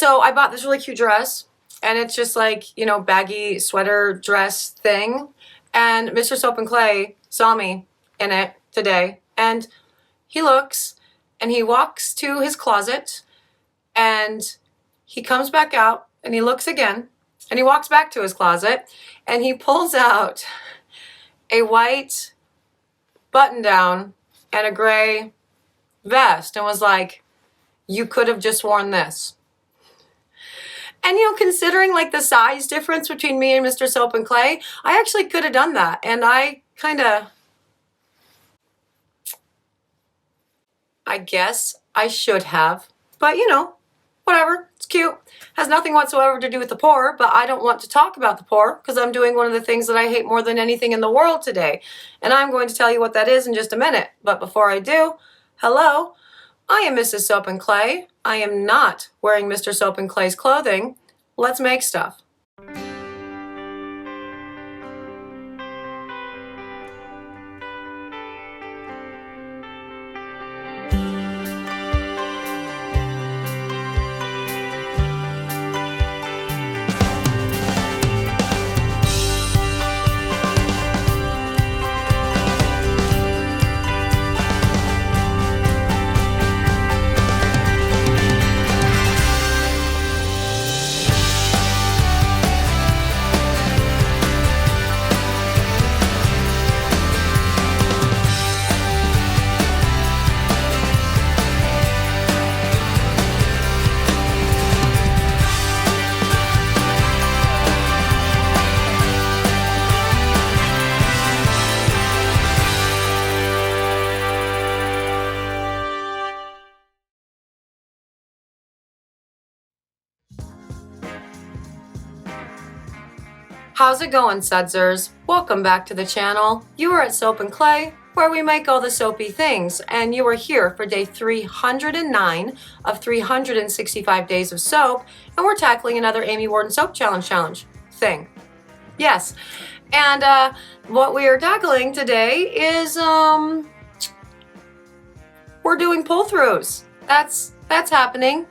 So I bought this really cute dress, and it's just like, you know, baggy sweater dress thing. And Mr. Soap and Clay saw me in it today, and he looks, and he walks to his closet, and he comes back out, and he looks again, and he walks back to his closet, and he pulls out a white button down and a gray vest and was like, you could have just worn this. And, you know, considering like the size difference between me and Mr. Soap and Clay, I actually could have done that. And I guess I should have. But, you know, whatever. It's cute. Has nothing whatsoever to do with the poor, but I don't want to talk about the poor because I'm doing one of the things that I hate more than anything in the world today. And I'm going to tell you what that is in just a minute. But before I do, hello. I am Mrs. Soap and Clay. I am not wearing Mr. Soap and Clay's clothing. Let's make stuff. How's it going, Sudsers? Welcome back to the channel. You are at Soap and Clay, where we make all the soapy things, and you are here for day 309 of 365 days of soap, and we're tackling another Amy Warden Soap Challenge thing. Yes, and what we are tackling today is we're doing pull-throughs. That's happening.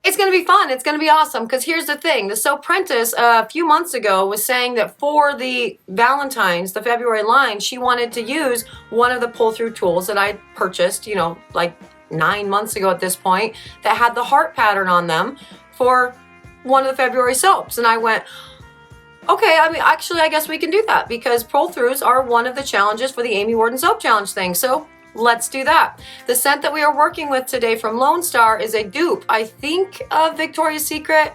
It's going to be fun. It's going to be awesome because here's the thing. The Soaprentice a few months ago was saying that for the Valentine's, the February line, she wanted to use one of the pull-through tools that I purchased, you know, like 9 months ago at this point, that had the heart pattern on them for one of the February soaps. And I went, okay, I mean, actually, I guess we can do that because pull-throughs are one of the challenges for the Amy Warden Soap Challenge thing. So let's do that. The scent that we are working with today from LoneStar is a dupe, I think, of Victoria's Secret,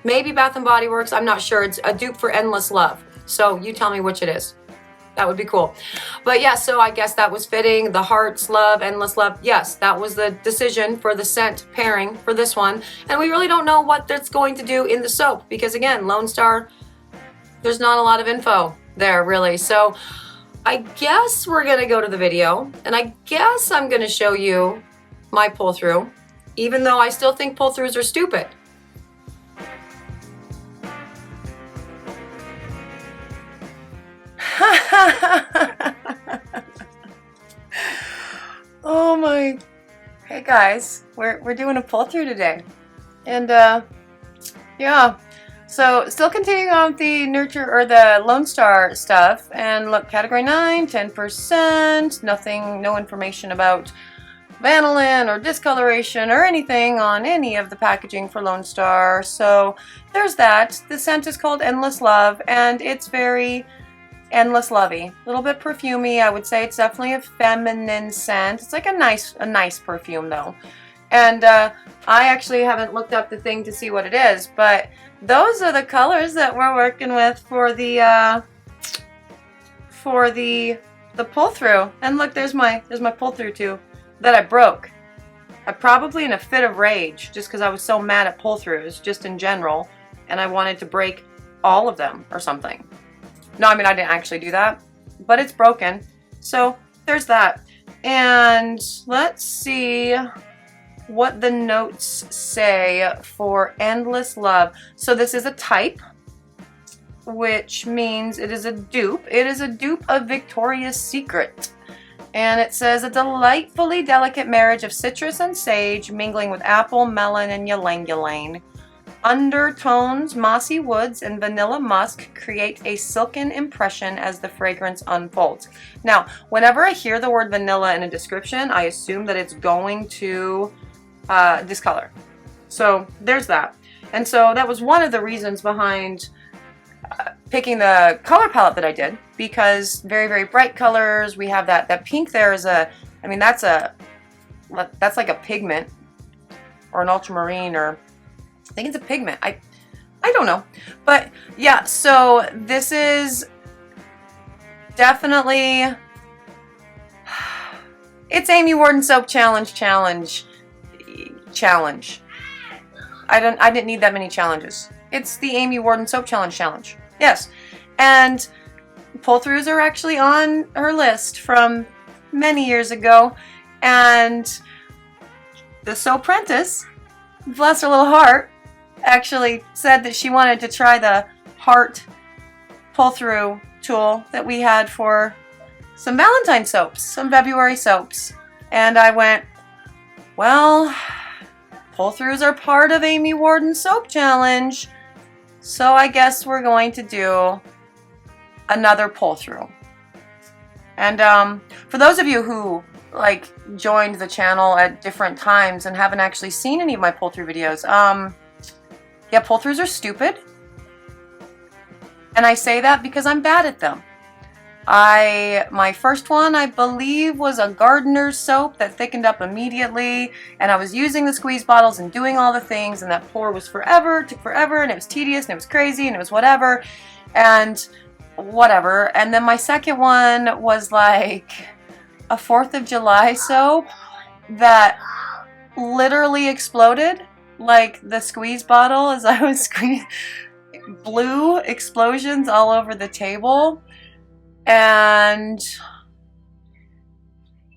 maybe Bath & Body Works. I'm not sure. It's a dupe for Endless Love. So you tell me which it is. That would be cool. But yeah, so I guess that was fitting. The Hearts Love, Endless Love. Yes, that was the decision for the scent pairing for this one. And we really don't know what that's going to do in the soap because, again, LoneStar, there's not a lot of info there, really. So I guess we're going to go to the video, and I guess I'm going to show you my pull-through, even though I still think pull-throughs are stupid. Oh my. Hey guys, we're doing a pull-through today. And yeah. So still continuing on with the Nurture or the LoneStar stuff, and look, category 9, 10%, nothing, no information about vanillin or discoloration or anything on any of the packaging for LoneStar. So there's that. The scent is called Endless Love, and it's very endless lovey, a little bit perfumey. I would say it's definitely a feminine scent. It's like a nice perfume though. And I actually haven't looked up the thing to see what it is, but those are the colors that we're working with for the pull-through. And look, there's my pull-through too that I broke. I probably in a fit of rage just because I was so mad at pull-throughs just in general, and I wanted to break all of them or something. No, I mean I didn't actually do that, but it's broken. So there's that. And let's see what the notes say for Endless Love. So this is a type, which means it is a dupe. It is a dupe of Victoria's Secret. And it says a delightfully delicate marriage of citrus and sage mingling with apple, melon, and ylang-ylang. Undertones, mossy woods, and vanilla musk create a silken impression as the fragrance unfolds. Now, whenever I hear the word vanilla in a description, I assume that it's going to discolor. So there's that. And so that was one of the reasons behind picking the color palette that I did, because very, very bright colors. We have that pink there is a, I mean, that's like a pigment or an ultramarine, or I think it's a pigment. I don't know. But yeah, so this is definitely, it's Amy Warden Soap Challenge. I didn't need that many challenges. It's the Amy Warden Soap Challenge. Yes. And pull-throughs are actually on her list from many years ago. And the Soaprentice, bless her little heart, actually said that she wanted to try the heart pull-through tool that we had for some Valentine soaps, some February soaps. And I went, well, pull-throughs are part of Amy Warden Soap Challenge, so I guess we're going to do another pull-through. And for those of you who like joined the channel at different times and haven't actually seen any of my pull-through videos, yeah, pull-throughs are stupid. And I say that because I'm bad at them. My first one, I believe, was a gardener's soap that thickened up immediately, and I was using the squeeze bottles and doing all the things, and that pour was forever, took forever, and it was tedious, and it was crazy, and it was whatever, and whatever. And then my second one was like a 4th of July soap that literally exploded, like the squeeze bottle as I was squeezing, blue explosions all over the table. And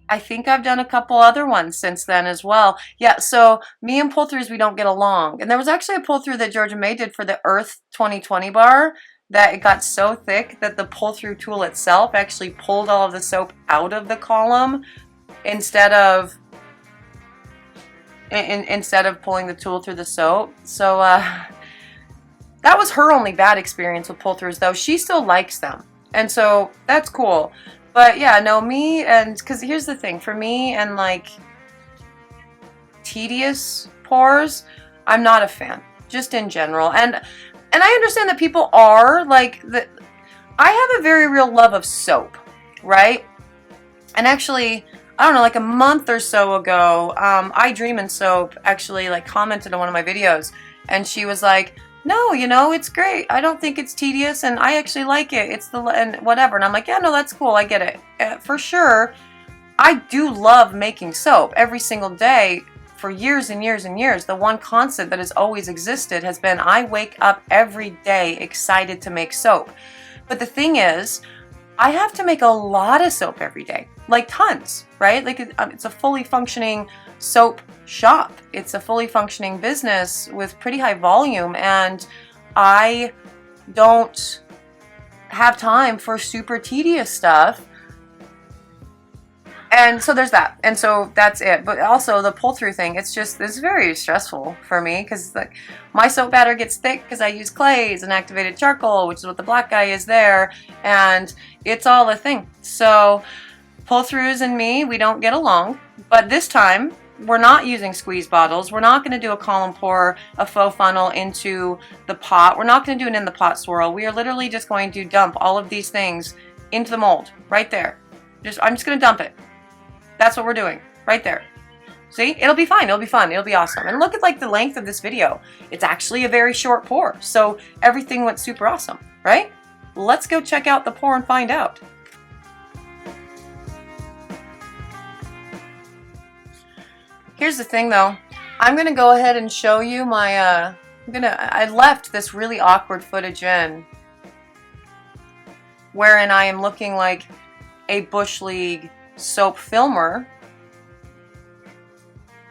I think I've done a couple other ones since then as well. Yeah, so me and pull-throughs, we don't get along. And there was actually a pull-through that Georgia May did for the Earth 2020 bar that it got so thick that the pull-through tool itself actually pulled all of the soap out of the column instead of pulling the tool through the soap. So that was her only bad experience with pull-throughs, though. She still likes them. And so that's cool. But yeah, no, me, and because here's the thing, for me and like tedious pours, I'm not a fan, just in general. And I understand that people are like, I have a very real love of soap, right? And actually, I don't know, like a month or so ago, I Dream in Soap actually like commented on one of my videos, and she was like, no, you know, it's great. I don't think it's tedious, and I actually like it. It's and whatever. And I'm like, yeah, no, that's cool. I get it. For sure, I do love making soap every single day for years and years and years. The one constant that has always existed has been I wake up every day excited to make soap. But the thing is, I have to make a lot of soap every day, like tons, right? Like it's a fully functioning soap shop. It's a fully functioning business with pretty high volume, and I don't have time for super tedious stuff. And so there's that. And so that's it. But also the pull-through thing, it's very stressful for me because like my soap batter gets thick because I use clays and activated charcoal, which is what the black guy is there, and it's all a thing. So pull-throughs and me, we don't get along. But this time, we're not using squeeze bottles. We're not going to do a column pour, a faux funnel into the pot. We're not going to do an in the pot swirl. We are literally just going to dump all of these things into the mold right there. I'm just going to dump it. That's what we're doing right there. See, it'll be fine. It'll be fun. It'll be awesome. And look at like the length of this video. It's actually a very short pour. So everything went super awesome, right? Let's go check out the pour and find out. Here's the thing though, I'm gonna go ahead and show you my, I left this really awkward footage in, wherein I am looking like a Bush League soap filmer,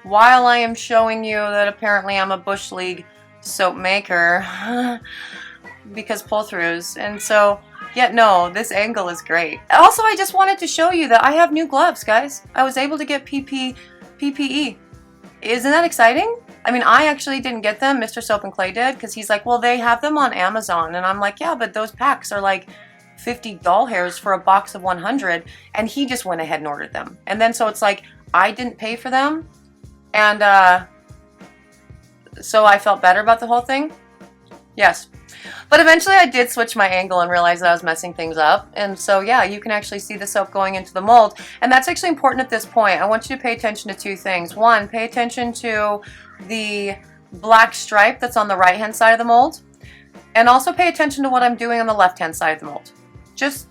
while I am showing you that apparently I'm a Bush League soap maker, because pull-throughs. And so Yeah, no, this angle is great. Also, I just wanted to show you that I have new gloves, guys. I was able to get PPE. Isn't that exciting? I mean, I actually didn't get them. Mr. Soap and Clay did, because he's like, well, they have them on Amazon. And I'm like, yeah, but those packs are like 50 doll hairs for a box of 100. And he just went ahead and ordered them. And then so it's like, I didn't pay for them. And so I felt better about the whole thing. Yes. But eventually I did switch my angle and realize that I was messing things up. And so yeah, you can actually see the soap going into the mold. And that's actually important at this point. I want you to pay attention to two things. One, pay attention to the black stripe that's on the right hand side of the mold. And also pay attention to what I'm doing on the left hand side of the mold. Just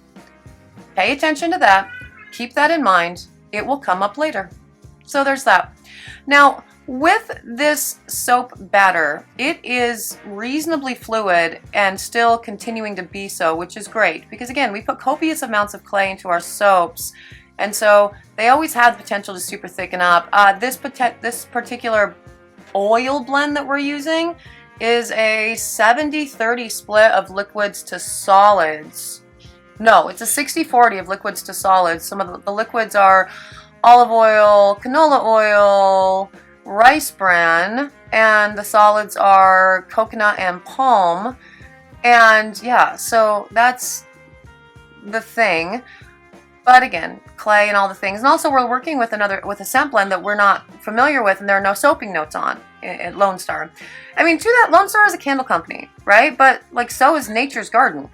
pay attention to that. Keep that in mind. It will come up later. So there's that. Now, with this soap batter, it is reasonably fluid and still continuing to be so, which is great because again, we put copious amounts of clay into our soaps, and so they always have the potential to super thicken up. This particular oil blend that we're using is a 70-30 split of liquids to solids. No, it's a 60-40 of liquids to solids. Some of the liquids are olive oil, canola oil, rice bran, and the solids are coconut and palm. And yeah, so that's the thing. But again, clay and all the things. And also we're working with a scent blend that we're not familiar with and there are no soaping notes on at LoneStar. I mean, to that, LoneStar is a candle company, right? But like, so is Nature's Garden.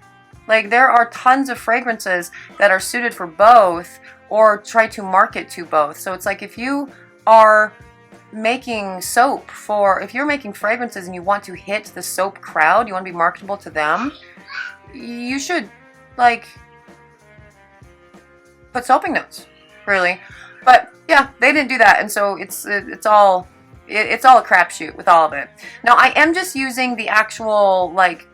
Like, there are tons of fragrances that are suited for both or try to market to both. So it's like, if you are making soap if you're making fragrances and you want to hit the soap crowd, you want to be marketable to them, you should like put soaping notes, really. But yeah, they didn't do that, and so it's all a crapshoot with all of it. Now I am just using the actual like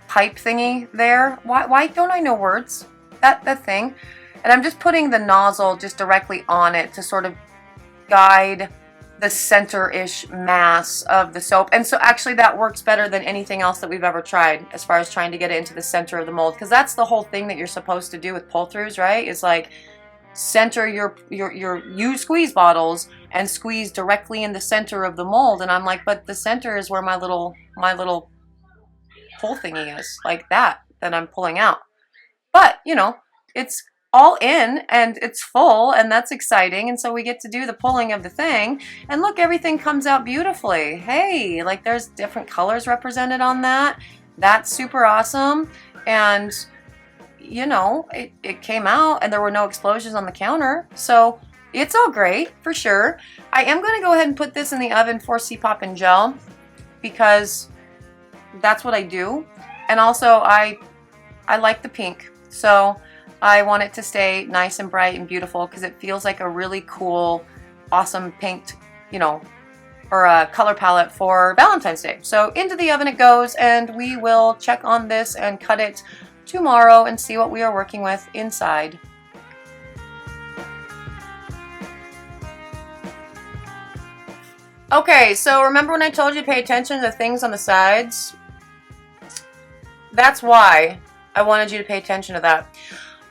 pipe thingy there. Why don't I know words? That thing. And I'm just putting the nozzle just directly on it to sort of guide the center-ish mass of the soap. And so actually that works better than anything else that we've ever tried as far as trying to get it into the center of the mold, because that's the whole thing that you're supposed to do with pull-throughs, right? Is like center your squeeze bottles and squeeze directly in the center of the mold. And I'm like, but the center is where my little pull thingy is, like that I'm pulling out. But you know, it's all in and it's full, and that's exciting. And so we get to do the pulling of the thing, and look, everything comes out beautifully. Hey, like there's different colors represented on that. That's super awesome. And you know, it came out and there were no explosions on the counter, so it's all great for sure. I am going to go ahead and put this in the oven for C-Pop and gel because that's what I do. And also I like the pink, so I want it to stay nice and bright and beautiful because it feels like a really cool, awesome pink, you know, or a color palette for Valentine's Day. So into the oven it goes, and we will check on this and cut it tomorrow and see what we are working with inside. Okay, so remember when I told you to pay attention to the things on the sides? That's why I wanted you to pay attention to that.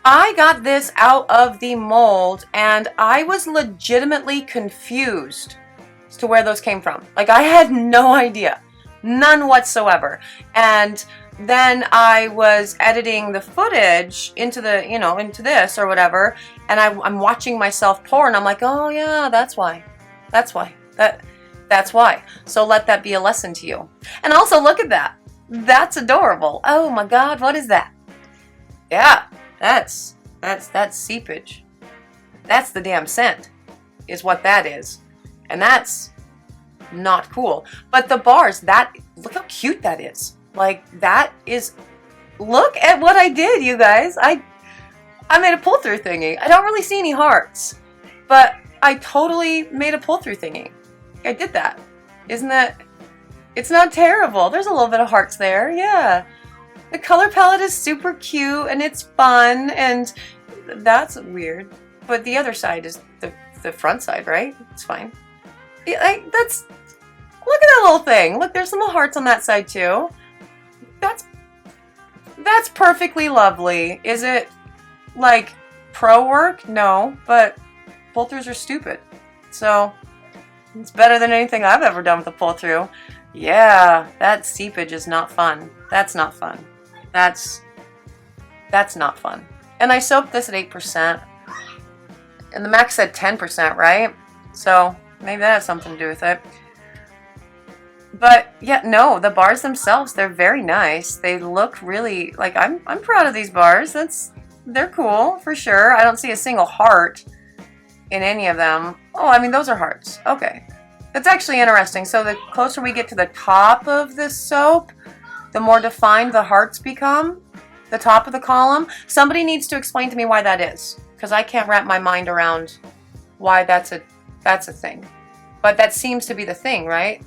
I got this out of the mold and I was legitimately confused as to where those came from. Like, I had no idea, none whatsoever. And then I was editing the footage into the, you know, into this or whatever, and I'm watching myself pour, and I'm like, oh yeah, that's why. That's why. That's why. So let that be a lesson to you. And also look at that. That's adorable. Oh my God, what is that? Yeah, that's seepage. That's the damn scent, is what that is. And that's not cool. But the bars, look how cute that is. Like, that is, look at what I did, you guys. I made a pull-through thingy. I don't really see any hearts, but I totally made a pull-through thingy. I did that. Isn't that, it's not terrible. There's a little bit of hearts there, yeah. The color palette is super cute and it's fun, and that's weird. But the other side is the front side, right? It's fine. Yeah, look at that little thing. Look, there's some little hearts on that side too. That's perfectly lovely. Is it like pro work? No, but pull-throughs are stupid. So it's better than anything I've ever done with a pull-through. Yeah, that seepage is not fun. That's not fun. That's not fun. And I soaped this at 8%. And the max said 10%, right? So maybe that has something to do with it. But yeah, no, the bars themselves, they're very nice. They look really, like, I'm proud of these bars. They're cool, for sure. I don't see a single heart in any of them. Oh, I mean, those are hearts. Okay. That's actually interesting. So the closer we get to the top of this soap, the more defined the hearts become. The top of the column. Somebody needs to explain to me why that is, because I can't wrap my mind around why that's a thing. But that seems to be the thing, right?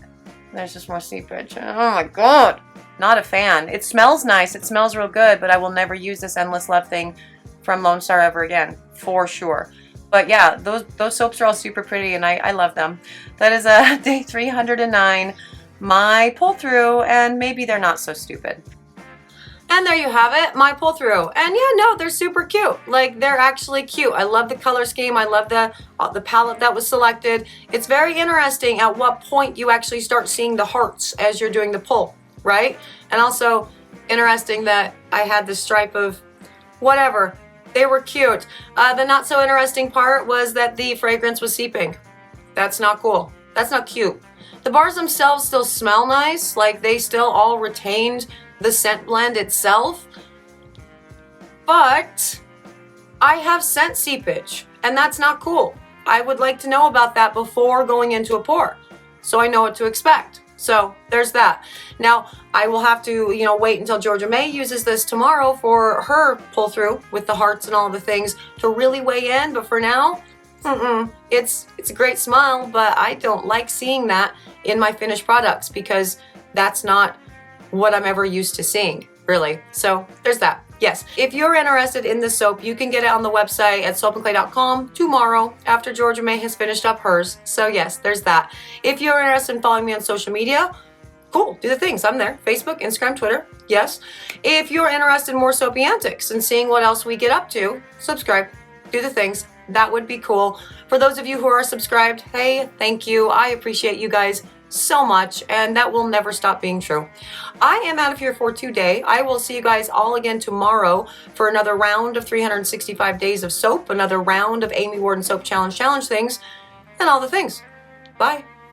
There's just more seepage. Oh my god. Not a fan. It smells nice. It smells real good, but I will never use this Endless Love thing from LoneStar ever again. For sure. But yeah, those soaps are all super pretty, and I love them. That is day 309. My pull-through, and maybe they're not so stupid. And there you have it, my pull-through. And yeah, no, they're super cute. Like, they're actually cute. I love the color scheme. I love the palette that was selected. It's very interesting at what point you actually start seeing the hearts as you're doing the pull, right? And also interesting that I had the stripe of whatever. They were cute. The not so interesting part was that the fragrance was seeping. That's not cool. That's not cute. The bars themselves still smell nice. Like, they still all retained the scent blend itself, but I have scent seepage, and that's not cool. I would like to know about that before going into a pour, so I know what to expect. So there's that. Now I will have to, wait until Georgia May uses this tomorrow for her pull through with the hearts and all the things to really weigh in. But for now, it's a great smile, but I don't like seeing that in my finished products because that's not what I'm ever used to seeing, really. So there's that. Yes, if you're interested in this soap, you can get it on the website at soapandclay.com tomorrow after Georgia May has finished up hers. So yes, there's that. If you're interested in following me on social media, cool, do the things. I'm there. Facebook, Instagram, Twitter. Yes. If you're interested in more soapy antics and seeing what else we get up to, subscribe, do the things. That would be cool. For those of you who are subscribed, hey, thank you. I appreciate you guys so much, and that will never stop being true. I am out of here for today. I will see you guys all again tomorrow for another round of 365 days of soap, another round of Amy Warden Soap Challenge things, and all the things. Bye.